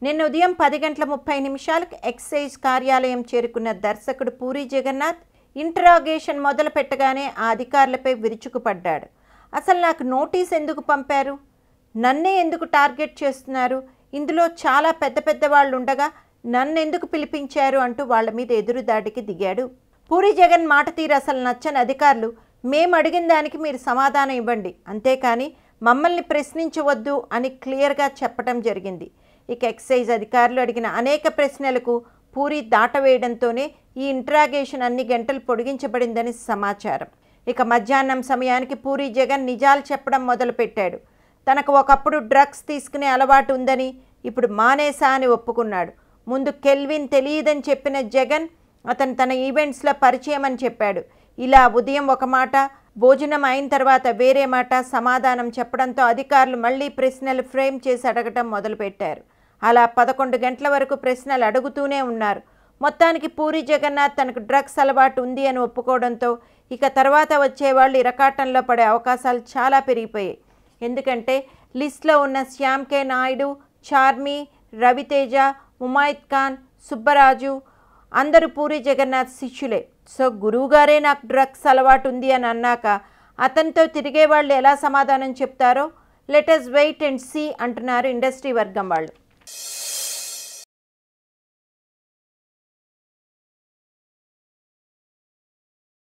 నిన్న ఉదయం 10:30 ఎక్సైజ్ కార్యాలయం చేరుకున్న దర్శకుడు పూరి జగన్నాథ్ ఇంటరాగేషన్ మొదలు పెట్టగానే ఆ అధికారులపై విరుచుకుపడ్డాడు. అసలు నాకు నోటీస్ ఎందుకు పంపారు, నన్నే ఎందుకు టార్గెట్ చేస్తున్నారు, ఇందులో చాలా పెద్ద పెద్ద వాళ్ళు ఉండగా నన్నెందుకు పిలిపించారు అంటూ వాళ్ళ మీద ఎదురుదాడికి దిగాడు. పూరి జగన్ మాట తీరు అసలు నచ్చని అధికారులు మేము అడిగిన దానికి మీరు సమాధానం ఇవ్వండి, అంతేకాని మమ్మల్ని ప్రశ్నించవద్దు అని క్లియర్గా చెప్పడం జరిగింది. ఇక ఎక్సైజ్ అధికారులు అడిగిన అనేక ప్రశ్నలకు పూరి దాటవేయడంతోనే ఈ ఇంటరాగేషన్ అన్ని గంటలు పొడిగించబడిందని సమాచారం. ఇక మధ్యాహ్నం సమయానికి పూరి జగన్ నిజాలు చెప్పడం మొదలుపెట్టాడు. తనకు ఒకప్పుడు డ్రగ్స్ తీసుకునే అలవాటు ఉందని, ఇప్పుడు మానేసా అని ఒప్పుకున్నాడు. ముందు కెల్విన్ తెలియదని చెప్పిన జగన్ అతను తన ఈవెంట్స్లో పరిచయం అని చెప్పాడు. ఇలా ఉదయం ఒక మాట, భోజనం అయిన తర్వాత వేరే మాట సమాధానం చెప్పడంతో అధికారులు మళ్ళీ ప్రశ్నలు ఫ్రేమ్ చేసి అడగటం మొదలుపెట్టారు. అలా 11 గంటల వరకు ప్రశ్నలు అడుగుతూనే ఉన్నారు. మొత్తానికి పూరి జగన్నాథ్ తనకు డ్రగ్స్ అలవాటు ఉంది అని ఒప్పుకోవడంతో ఇక తర్వాత వచ్చేవాళ్ళు ఇరకాటంలో పడే అవకాశాలు చాలా పెరిగిపోయాయి. ఎందుకంటే లిస్ట్లో ఉన్న శ్యామ్ కే నాయుడు, చార్మి, రవితేజ, ముమైత్ ఖాన్, సుబ్బరాజు అందరూ పూరి జగన్నాథ్ శిష్యులే. సో గురువుగారే నాకు డ్రగ్స్ అలవాటు ఉంది అని అన్నాక అతనితో తిరిగే వాళ్ళు ఎలా సమాధానం చెప్తారో let us wait and see అంటున్నారు ఇండస్ట్రీ వర్గం వాళ్ళు.